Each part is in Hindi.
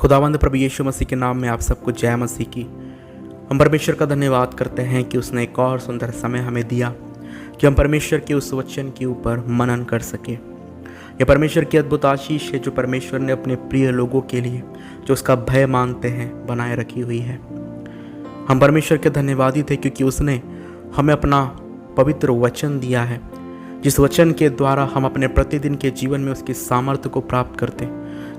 खुदावंद प्रभु यीशु मसीह के नाम में आप सबको जय मसीह की। हम परमेश्वर का धन्यवाद करते हैं कि उसने एक और सुंदर समय हमें दिया कि हम परमेश्वर के उस वचन के ऊपर मनन कर सके। यह परमेश्वर की अद्भुत आशीष है जो परमेश्वर ने अपने प्रिय लोगों के लिए, जो उसका भय मानते हैं, बनाए रखी हुई है। हम परमेश्वर के धन्यवादी थे क्योंकि उसने हमें अपना पवित्र वचन दिया है, जिस वचन के द्वारा हम अपने प्रतिदिन के जीवन में उसकी सामर्थ्य को प्राप्त करते,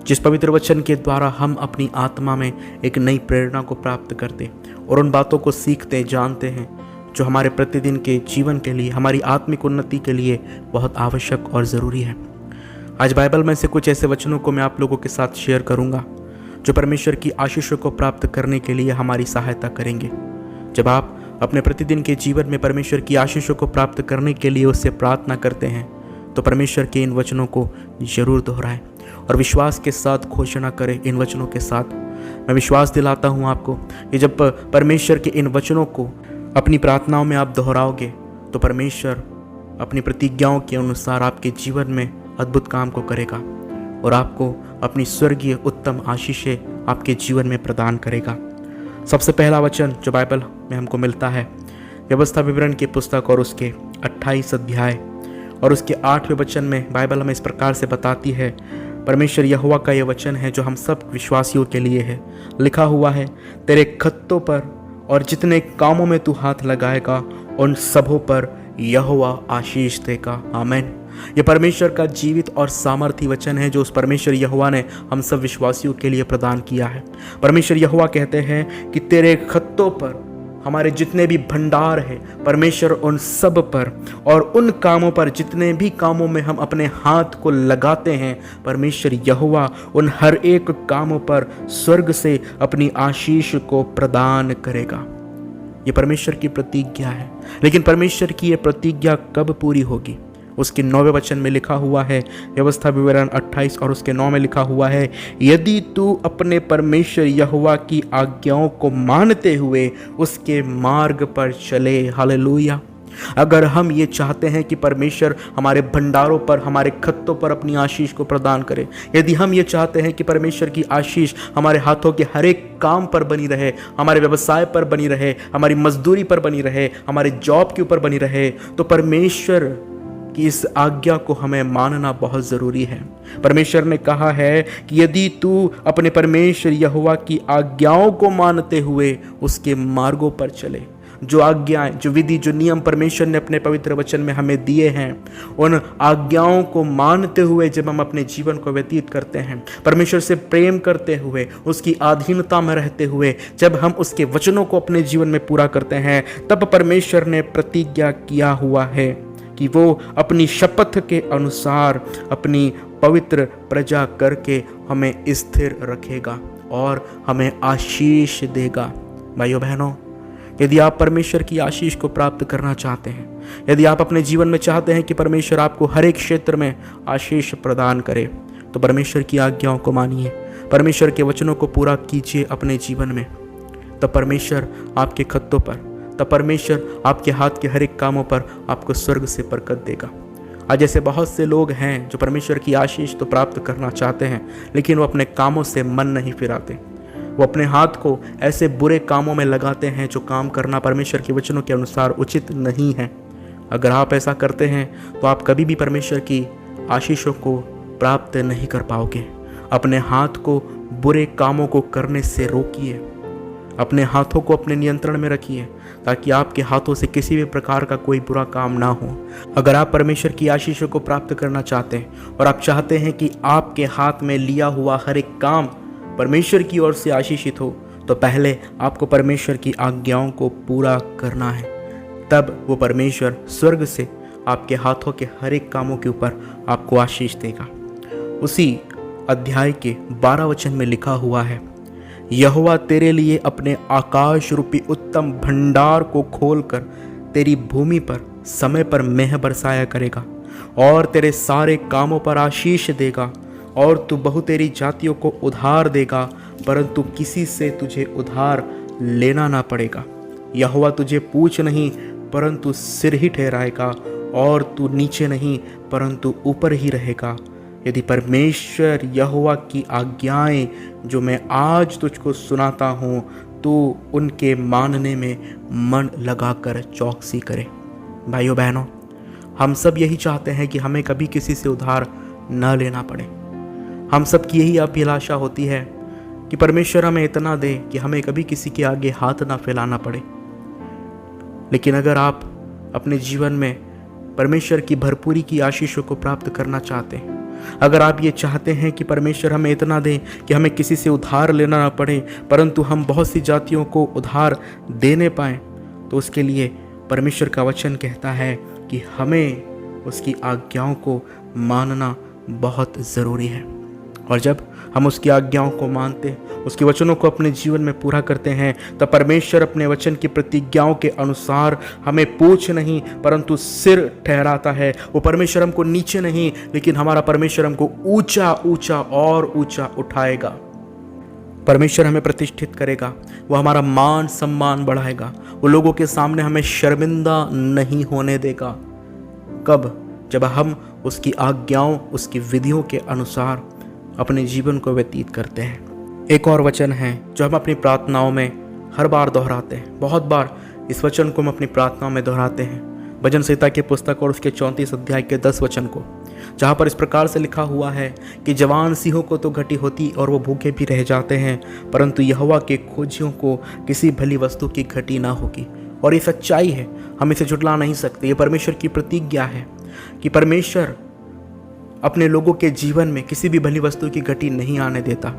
जिस पवित्र वचन के द्वारा हम अपनी आत्मा में एक नई प्रेरणा को प्राप्त करते और उन बातों को सीखते जानते हैं जो हमारे प्रतिदिन के जीवन के लिए, हमारी आत्मिक उन्नति के लिए बहुत आवश्यक और ज़रूरी है। आज बाइबल में से कुछ ऐसे वचनों को मैं आप लोगों के साथ शेयर करूंगा जो परमेश्वर की आशीषों को प्राप्त करने के लिए हमारी सहायता करेंगे। जब आप अपने प्रतिदिन के जीवन में परमेश्वर की आशीषों को प्राप्त करने के लिए उससे प्रार्थना करते हैं तो परमेश्वर के इन वचनों को जरूर दोहराएं और विश्वास के साथ घोषणा करें। इन वचनों के साथ मैं विश्वास दिलाता हूं आपको कि जब परमेश्वर के इन वचनों को अपनी प्रार्थनाओं में आप दोहराओगे तो परमेश्वर अपनी प्रतिज्ञाओं के अनुसार आपके जीवन में अद्भुत काम को करेगा और आपको अपनी स्वर्गीय उत्तम आशीषें आपके जीवन में प्रदान करेगा। सबसे पहला वचन जो बाइबल में हमको मिलता है व्यवस्था विवरण की पुस्तक और उसके 28 अध्याय और उसके 8वें वचन में बाइबल हमें इस प्रकार से बताती है। परमेश्वर यहोवा का यह वचन है जो हम सब विश्वासियों के लिए है। लिखा हुआ है, तेरे खत्तों पर और जितने कामों में तू हाथ लगाएगा उन सबों पर यहोवा आशीष देगा। आमीन। यह परमेश्वर का जीवित और सामर्थी वचन है जो उस परमेश्वर यहोवा ने हम सब विश्वासियों के लिए प्रदान किया है। परमेश्वर यहोवा कहते हैं कि तेरे खत्तों पर, हमारे जितने भी भंडार है, परमेश्वर उन सब पर और उन कामों पर, जितने भी कामों में हम अपने हाथ को लगाते हैं, परमेश्वर यहोवा उन हर एक कामों पर स्वर्ग से अपनी आशीष को प्रदान करेगा। ये परमेश्वर की प्रतिज्ञा है। लेकिन परमेश्वर की ये प्रतिज्ञा कब पूरी होगी? उसके 9वें वचन में लिखा हुआ है, व्यवस्था विवरण 28 और उसके 9 में लिखा हुआ है, यदि तू अपने परमेश्वर यहोवा की आज्ञाओं को मानते हुए उसके मार्ग पर चले। हालेलुया। अगर हम ये चाहते हैं कि परमेश्वर हमारे भंडारों पर, हमारे खत्तों पर अपनी आशीष को प्रदान करे, यदि हम ये चाहते हैं कि परमेश्वर की आशीष हमारे हाथों के हर एक काम पर बनी रहे, हमारे व्यवसाय पर बनी रहे, हमारी मजदूरी पर बनी रहे, हमारे जॉब के ऊपर बनी रहे, तो परमेश्वर कि इस आज्ञा को हमें मानना बहुत ज़रूरी है। परमेश्वर ने कहा है कि यदि तू अपने परमेश्वर यहोवा की आज्ञाओं को मानते हुए उसके मार्गों पर चले, जो आज्ञाएं, जो विधि, जो नियम परमेश्वर ने अपने पवित्र वचन में हमें दिए हैं, उन आज्ञाओं को मानते हुए जब हम अपने जीवन को व्यतीत करते हैं, परमेश्वर से प्रेम करते हुए, उसकी अधीनता में रहते हुए जब हम उसके वचनों को अपने जीवन में पूरा करते हैं, तब परमेश्वर ने प्रतिज्ञा किया हुआ है कि वो अपनी शपथ के अनुसार अपनी पवित्र प्रजा करके हमें स्थिर रखेगा और हमें आशीष देगा। भाइयों बहनों, यदि आप परमेश्वर की आशीष को प्राप्त करना चाहते हैं, यदि आप अपने जीवन में चाहते हैं कि परमेश्वर आपको हर एक क्षेत्र में आशीष प्रदान करे, तो परमेश्वर की आज्ञाओं को मानिए, परमेश्वर के वचनों को पूरा कीजिए अपने जीवन में। तब परमेश्वर आपके खत्तों पर, तब परमेश्वर आपके हाथ के हर एक कामों पर आपको स्वर्ग से बरकत देगा। आज ऐसे बहुत से लोग हैं जो परमेश्वर की आशीष तो प्राप्त करना चाहते हैं, लेकिन वो अपने कामों से मन नहीं फिराते। वो अपने हाथ को ऐसे बुरे कामों में लगाते हैं जो काम करना परमेश्वर के वचनों के अनुसार उचित नहीं है। अगर आप ऐसा करते हैं तो आप कभी भी परमेश्वर की आशीषों को प्राप्त नहीं कर पाओगे। अपने हाथ को बुरे कामों को करने से रोकिए, अपने हाथों को अपने नियंत्रण में रखिए ताकि आपके हाथों से किसी भी प्रकार का कोई बुरा काम ना हो। अगर आप परमेश्वर की आशीषों को प्राप्त करना चाहते हैं और आप चाहते हैं कि आपके हाथ में लिया हुआ हर एक काम परमेश्वर की ओर से आशीषित हो, तो पहले आपको परमेश्वर की आज्ञाओं को पूरा करना है। तब वो परमेश्वर स्वर्ग से आपके हाथों के हर एक कामों के ऊपर आपको आशीष देगा। उसी अध्याय के 12 वचन में लिखा हुआ है, यहोवा तेरे लिए अपने आकाश रूपी उत्तम भंडार को खोलकर तेरी भूमि पर समय पर मेह बरसाया करेगा और तेरे सारे कामों पर आशीष देगा और तू बहुतेरी जातियों को उधार देगा, परंतु किसी से तुझे उधार लेना ना पड़ेगा। यहोवा तुझे पूँछ नहीं परंतु सिर ही ठहराएगा और तू नीचे नहीं परंतु ऊपर ही रहेगा। यदि परमेश्वर यहोवा की आज्ञाएं जो मैं आज तुझको सुनाता हूँ तो उनके मानने में मन लगाकर चौकसी करे। भाइयों बहनों, हम सब यही चाहते हैं कि हमें कभी किसी से उधार न लेना पड़े। हम सब की यही अभिलाषा होती है कि परमेश्वर हमें इतना दे कि हमें कभी किसी के आगे हाथ ना फैलाना पड़े। लेकिन अगर आप अपने जीवन में परमेश्वर की भरपूरी की आशीषों को प्राप्त करना चाहते हैं, अगर आप ये चाहते हैं कि परमेश्वर हमें इतना दे कि हमें किसी से उधार लेना ना पड़े परंतु हम बहुत सी जातियों को उधार देने पाएं, तो उसके लिए परमेश्वर का वचन कहता है कि हमें उसकी आज्ञाओं को मानना बहुत ज़रूरी है। और जब हम उसकी आज्ञाओं को मानते, उसके वचनों को अपने जीवन में पूरा करते हैं, तब परमेश्वर अपने वचन की प्रतिज्ञाओं के अनुसार हमें पूंछ नहीं परंतु सिर ठहराता है। वो परमेश्वर हमको नीचे नहीं, लेकिन हमारा परमेश्वर हमको ऊंचा ऊंचा और ऊंचा उठाएगा। परमेश्वर हमें प्रतिष्ठित करेगा, वो हमारा मान सम्मान बढ़ाएगा, वो लोगों के सामने हमें शर्मिंदा नहीं होने देगा। कब? जब हम उसकी आज्ञाओं, उसकी विधियों के अनुसार अपने जीवन को व्यतीत करते हैं। एक और वचन है जो हम अपनी प्रार्थनाओं में हर बार दोहराते हैं। बहुत बार इस वचन को हम अपनी प्रार्थनाओं में दोहराते हैं। भजन संहिता की पुस्तक और उसके 34 अध्याय के 10 वचन को, जहाँ पर इस प्रकार से लिखा हुआ है कि जवान सिंहों को तो घटी होती और वो भूखे भी रह जाते हैं, परंतु यहोवा के खोजियों को किसी भली वस्तु की घटी ना होगी। और ये सच्चाई है, हम इसे झुठला नहीं सकते। ये परमेश्वर की प्रतिज्ञा है कि परमेश्वर अपने लोगों के जीवन में किसी भी भली वस्तु की घटी नहीं आने देता।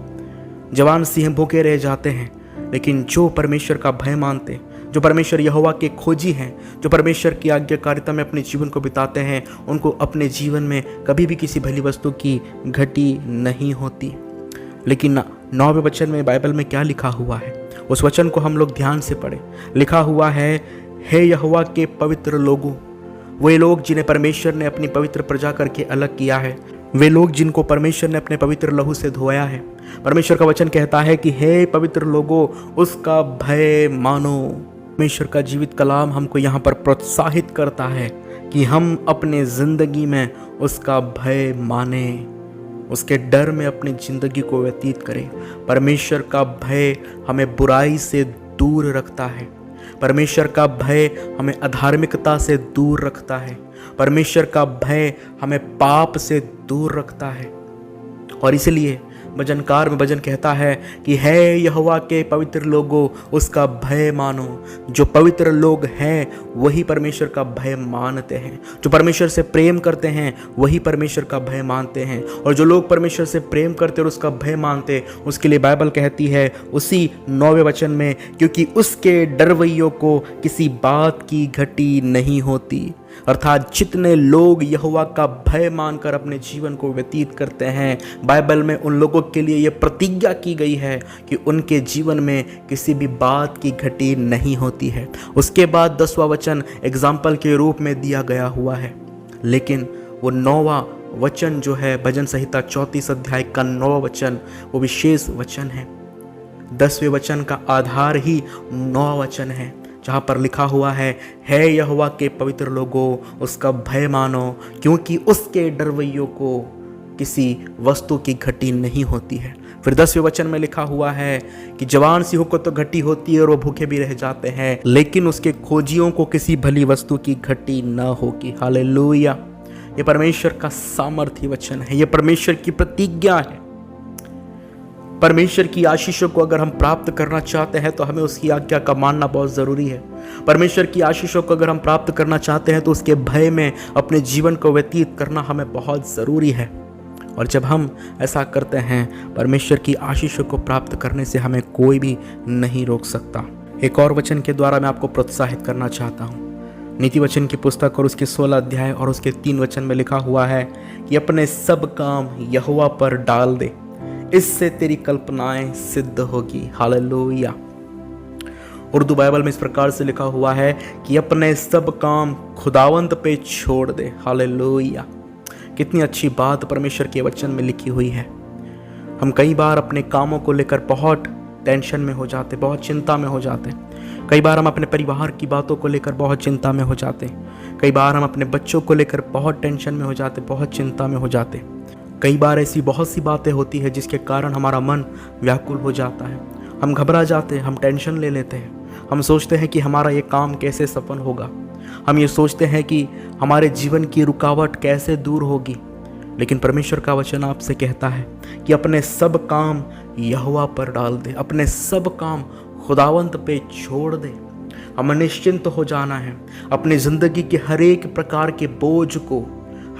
जवान सिंह भूखे रह जाते हैं, लेकिन जो परमेश्वर का भय मानते, जो परमेश्वर यहोवा के खोजी हैं, जो परमेश्वर की आज्ञाकारिता में अपने जीवन को बिताते हैं, उनको अपने जीवन में कभी भी किसी भली वस्तु की घटी नहीं होती। लेकिन 9वें वचन में बाइबल में क्या लिखा हुआ है, उस वचन को हम लोग ध्यान से पढ़ें। लिखा हुआ है, हे यहोवा के पवित्र लोगों, वे लोग जिन्हें परमेश्वर ने अपनी पवित्र प्रजा करके अलग किया है, वे लोग जिनको परमेश्वर ने अपने पवित्र लहू से धोया है। परमेश्वर का वचन कहता है कि हे पवित्र लोगों, उसका भय मानो। परमेश्वर का जीवित कलाम हमको यहाँ पर प्रोत्साहित करता है कि हम अपने ज़िंदगी में उसका भय माने, उसके डर में अपनी ज़िंदगी को व्यतीत करें। परमेश्वर का भय हमें बुराई से दूर रखता है। परमेश्वर का भय हमें अधार्मिकता से दूर रखता है। परमेश्वर का भय हमें पाप से दूर रखता है। और इसलिए भजनकार में भजन कहता है कि हे यहोवा के पवित्र लोगों, उसका भय मानो। जो पवित्र लोग हैं वही परमेश्वर का भय मानते हैं। जो परमेश्वर से प्रेम करते हैं वही परमेश्वर का भय मानते हैं। और जो लोग परमेश्वर से प्रेम करते और उसका भय मानते, उसके लिए बाइबल कहती है उसी 9वें वचन में, क्योंकि उसके डरवैयों को किसी बात की घटी नहीं होती। अर्थात जितने लोग यहोवा का भय मानकर अपने जीवन को व्यतीत करते हैं, बाइबल में उन लोगों के लिए यह प्रतिज्ञा की गई है कि उनके जीवन में किसी भी बात की घटी नहीं होती है। उसके बाद 10वां वचन एग्जाम्पल के रूप में दिया गया हुआ है, लेकिन वो 9वां वचन जो है भजन संहिता 34 अध्याय का 9वां वचन, वो विशेष वचन है। 10वें वचन का आधार ही 9वां वचन है, जहाँ पर लिखा हुआ है, हे यहोवा के पवित्र लोगों, उसका भय मानो, क्योंकि उसके डरवैयों को किसी वस्तु की घटी नहीं होती है। फिर 10वें वचन में लिखा हुआ है कि जवान सिंहों को तो घटी होती है और वो भूखे भी रह जाते हैं, लेकिन उसके खोजियों को किसी भली वस्तु की घटी न होगी। हालेलुया! ये परमेश्वर का सामर्थ्य वचन है, ये परमेश्वर की प्रतिज्ञा है। परमेश्वर की आशीषों को अगर हम प्राप्त करना चाहते हैं तो हमें उसकी आज्ञा का मानना बहुत ज़रूरी है। परमेश्वर की आशीषों को अगर हम प्राप्त करना चाहते हैं तो उसके भय में अपने जीवन को व्यतीत करना हमें बहुत ज़रूरी है। और जब हम ऐसा करते हैं, परमेश्वर की आशीषों को प्राप्त करने से हमें कोई भी नहीं रोक सकता। एक और वचन के द्वारा मैं आपको प्रोत्साहित करना चाहता हूँ। नीति वचन की पुस्तक और उसके 16 अध्याय और उसके 3 वचन में लिखा हुआ है कि अपने सब काम यहोवा पर डाल दे, इससे तेरी कल्पनाएं सिद्ध होगी। हालेलुया! उर्दू बाइबल में इस प्रकार से लिखा हुआ है कि अपने सब काम खुदावंत पे छोड़ दे। हालेलुया! कितनी अच्छी बात परमेश्वर के वचन में लिखी हुई है। हम कई बार अपने कामों को लेकर बहुत टेंशन में हो जाते, बहुत चिंता में हो जाते। कई बार हम अपने परिवार की बातों को लेकर बहुत चिंता में हो जाते। कई बार हम अपने बच्चों को लेकर बहुत टेंशन में हो जाते, बहुत चिंता में हो जाते। कई बार ऐसी बहुत सी बातें होती है जिसके कारण हमारा मन व्याकुल हो जाता है, हम घबरा जाते हैं, हम टेंशन ले लेते हैं, हम सोचते हैं कि हमारा ये काम कैसे सफल होगा, हम ये सोचते हैं कि हमारे जीवन की रुकावट कैसे दूर होगी। लेकिन परमेश्वर का वचन आपसे कहता है कि अपने सब काम यहोवा पर डाल दे, अपने सब काम खुदावंत पे छोड़ दे। हमें निश्चिंत हो जाना है, अपनी ज़िंदगी के हर एक प्रकार के बोझ को,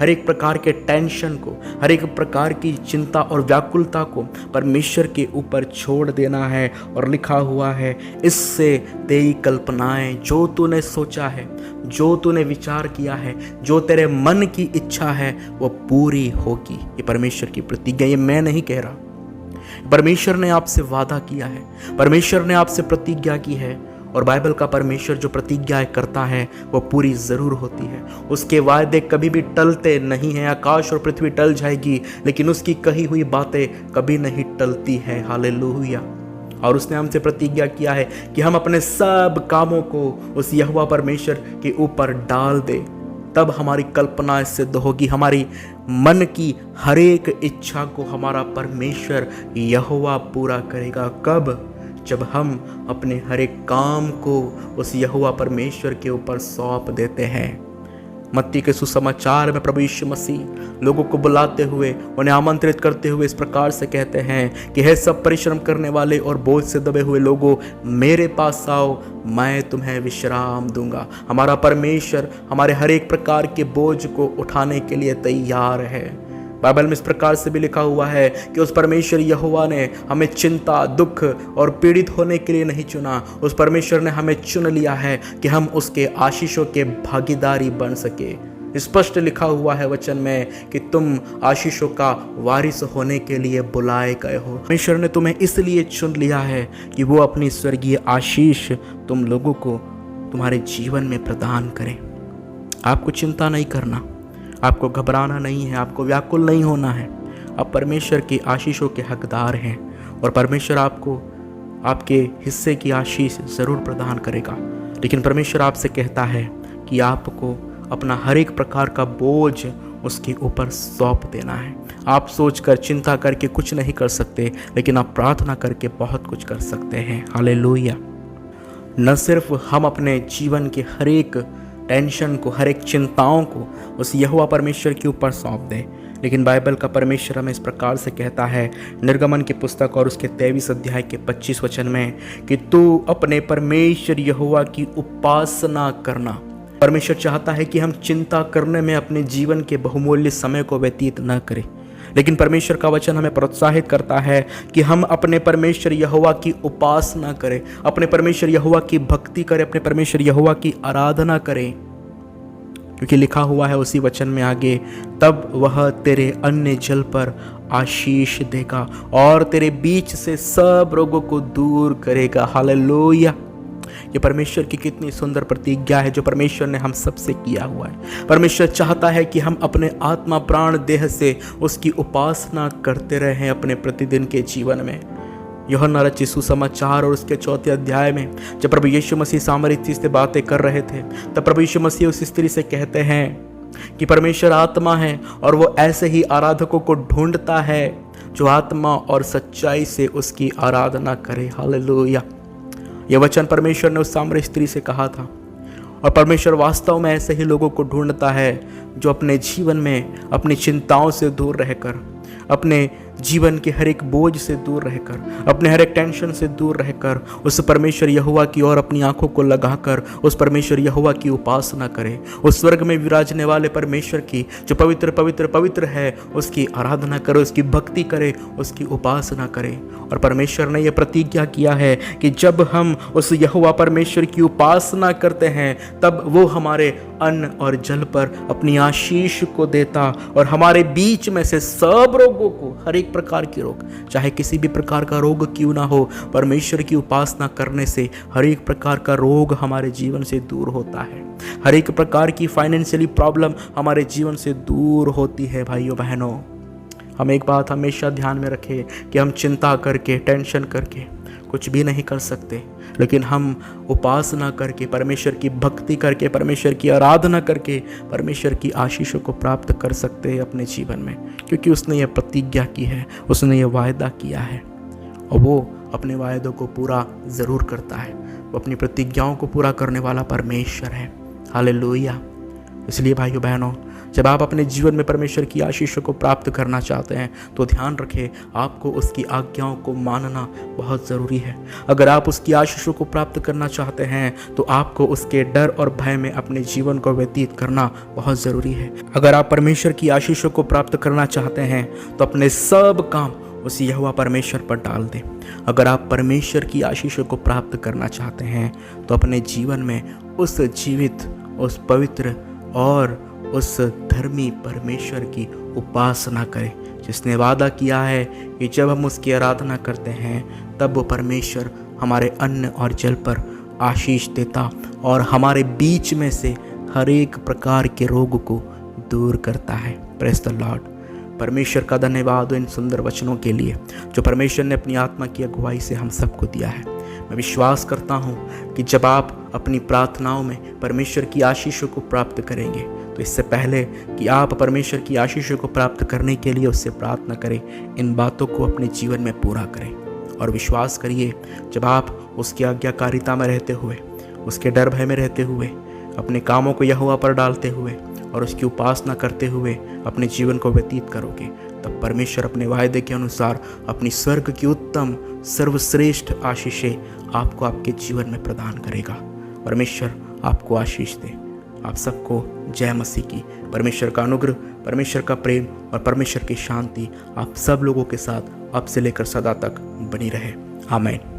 हर एक प्रकार के टेंशन को, हर एक प्रकार की चिंता और व्याकुलता को परमेश्वर के ऊपर छोड़ देना है। और लिखा हुआ है, इससे तेरी कल्पनाएं, जो तूने सोचा है, जो तूने विचार किया है, जो तेरे मन की इच्छा है, वो पूरी होगी। ये परमेश्वर की प्रतिज्ञा, ये मैं नहीं कह रहा, परमेश्वर ने आपसे वादा किया है, परमेश्वर ने आपसे प्रतिज्ञा की है। और बाइबल का परमेश्वर जो प्रतिज्ञाएं करता है वो पूरी ज़रूर होती है। उसके वायदे कभी भी टलते नहीं हैं। आकाश और पृथ्वी टल जाएगी लेकिन उसकी कही हुई बातें कभी नहीं टलती है। हालेलुया। और उसने हमसे प्रतिज्ञा किया है कि हम अपने सब कामों को उस यहोवा परमेश्वर के ऊपर डाल दे, तब हमारी कल्पना सिद्ध होगी। हमारी मन की हर एक इच्छा को हमारा परमेश्वर यहोवा पूरा करेगा। कब? जब हम अपने हर एक काम को उस यहोवा परमेश्वर के ऊपर सौंप देते हैं। मत्ती के सुसमाचार में प्रभु यीशु मसीह लोगों को बुलाते हुए, उन्हें आमंत्रित करते हुए इस प्रकार से कहते हैं कि हे सब परिश्रम करने वाले और बोझ से दबे हुए लोगों, मेरे पास आओ, मैं तुम्हें विश्राम दूंगा। हमारा परमेश्वर हमारे हर एक प्रकार के बोझ को उठाने के लिए तैयार है। बाइबल में इस प्रकार से भी लिखा हुआ है कि उस परमेश्वर यहोवा ने हमें चिंता, दुख और पीड़ित होने के लिए नहीं चुना। उस परमेश्वर ने हमें चुन लिया है कि हम उसके आशीषों के भागीदारी बन सके। स्पष्ट लिखा हुआ है वचन में कि तुम आशीषों का वारिस होने के लिए बुलाए गए हो। परमेश्वर ने तुम्हें इसलिए चुन लिया है कि वो अपनी स्वर्गीय आशीष तुम लोगों को तुम्हारे जीवन में प्रदान करे। आपको चिंता नहीं करना, आपको घबराना नहीं है, आपको व्याकुल नहीं होना है। आप परमेश्वर की आशीषों के हकदार हैं और परमेश्वर आपको आपके हिस्से की आशीष ज़रूर प्रदान करेगा। लेकिन परमेश्वर आपसे कहता है कि आपको अपना हर एक प्रकार का बोझ उसके ऊपर सौंप देना है। आप सोचकर, चिंता करके कुछ नहीं कर सकते, लेकिन आप प्रार्थना करके बहुत कुछ कर सकते हैं। हालेलुया। न सिर्फ हम अपने जीवन के हर एक टेंशन को, हर एक चिंताओं को उस यहोवा परमेश्वर के ऊपर सौंप दें, लेकिन बाइबल का परमेश्वर हमें इस प्रकार से कहता है निर्गमन की पुस्तक और उसके 23 अध्याय के 25 वचन में कि तू अपने परमेश्वर यहोवा की उपासना करना। परमेश्वर चाहता है कि हम चिंता करने में अपने जीवन के बहुमूल्य समय को व्यतीत न करें, लेकिन परमेश्वर का वचन हमें प्रोत्साहित करता है कि हम अपने परमेश्वर यहोवा की उपासना करें, अपने परमेश्वर यहोवा की भक्ति करें, अपने परमेश्वर यहोवा की आराधना करें। क्योंकि लिखा हुआ है उसी वचन में आगे, तब वह तेरे अन्य जल पर आशीष देगा और तेरे बीच से सब रोगों को दूर करेगा। हालेलुया। ये परमेश्वर की कितनी सुंदर प्रतिज्ञा है जो परमेश्वर ने हम सबसे किया हुआ है। परमेश्वर चाहता है कि हम अपने आत्मा, प्राण, देह से उसकी उपासना करते रहें अपने प्रतिदिन के जीवन में। यूहन्ना रचित सुसमाचार और उसके 4 अध्याय में जब प्रभु यीशु मसीह सामरी स्त्री से बातें कर रहे थे, तब प्रभु यीशु मसीह उस स्त्री से कहते हैं कि परमेश्वर आत्मा है और वो ऐसे ही आराधकों को ढूंढता है जो आत्मा और सच्चाई से उसकी आराधना करे। हालेलुया। यह वचन परमेश्वर ने उस सामरी स्त्री से कहा था और परमेश्वर वास्तव में ऐसे ही लोगों को ढूंढता है जो अपने जीवन में अपनी चिंताओं से दूर रहकर, अपने जीवन के हर एक बोझ से दूर रहकर, अपने हर एक टेंशन से दूर रहकर उस परमेश्वर यहोवा की ओर अपनी आंखों को लगाकर उस परमेश्वर यहोवा की उपासना करे। उस स्वर्ग में विराजने वाले परमेश्वर की जो पवित्र पवित्र पवित्र है उसकी आराधना करे, उसकी भक्ति करे, उसकी उपासना करे। और परमेश्वर ने यह प्रतिज्ञा किया है कि जब हम उस यहोवा परमेश्वर की उपासना करते हैं तब वो हमारे अन्न और जल पर अपनी आशीष को देता और हमारे बीच में से सब रोगों को, हर एक प्रकार के रोग, चाहे किसी भी प्रकार का रोग क्यों ना हो, परमेश्वर की उपासना करने से हर एक प्रकार का रोग हमारे जीवन से दूर होता है। हर एक प्रकार की फाइनेंशियली प्रॉब्लम हमारे जीवन से दूर होती है। भाइयों बहनों, हम एक बात हमेशा ध्यान में रखें कि हम चिंता करके, टेंशन करके कुछ भी नहीं कर सकते, लेकिन हम उपासना करके, परमेश्वर की भक्ति करके, परमेश्वर की आराधना करके परमेश्वर की आशीषों को प्राप्त कर सकते हैं अपने जीवन में, क्योंकि उसने ये प्रतिज्ञा की है, उसने ये वायदा किया है और वो अपने वायदों को पूरा ज़रूर करता है। वो अपनी प्रतिज्ञाओं को पूरा करने वाला परमेश्वर है। हालेलुया। इसलिए भाइयों बहनों, जब आप अपने जीवन में परमेश्वर की आशीषों को प्राप्त करना चाहते हैं तो ध्यान रखें, आपको उसकी आज्ञाओं को मानना बहुत ज़रूरी है। अगर आप उसकी आशीषों को प्राप्त करना चाहते हैं तो आपको उसके डर और भय में अपने जीवन को व्यतीत करना बहुत ज़रूरी है। अगर आप परमेश्वर की आशीषों को प्राप्त करना चाहते हैं तो अपने सब काम उस यहोवा परमेश्वर पर डाल दें। अगर आप परमेश्वर की आशीषों को प्राप्त करना चाहते हैं तो अपने जीवन में उस जीवित, उस पवित्र और उस धर्मी परमेश्वर की उपासना करें, जिसने वादा किया है कि जब हम उसकी आराधना करते हैं तब वो परमेश्वर हमारे अन्न और जल पर आशीष देता और हमारे बीच में से हर एक प्रकार के रोग को दूर करता है। Praise the Lord. परमेश्वर का धन्यवाद इन सुंदर वचनों के लिए जो परमेश्वर ने अपनी आत्मा की अगुवाई से हम सबको दिया है। मैं विश्वास करता हूँ कि जब आप अपनी प्रार्थनाओं में परमेश्वर की आशीषों को प्राप्त करेंगे तो इससे पहले कि आप परमेश्वर की आशीषों को प्राप्त करने के लिए उससे प्रार्थना करें, इन बातों को अपने जीवन में पूरा करें। और विश्वास करिए, जब आप उसकी आज्ञाकारिता में रहते हुए, उसके डर भय में रहते हुए, अपने कामों को यहोवा पर डालते हुए और उसकी उपासना करते हुए अपने जीवन को व्यतीत करोगे, तब परमेश्वर अपने वायदे के अनुसार अपनी स्वर्ग की उत्तम सर्वश्रेष्ठ आशीषें आपको आपके जीवन में प्रदान करेगा। परमेश्वर आपको आशीष दे। आप सबको जय मसीह की। परमेश्वर का अनुग्रह, परमेश्वर का प्रेम और परमेश्वर की शांति आप सब लोगों के साथ अब से लेकर सदा तक बनी रहे। आमीन।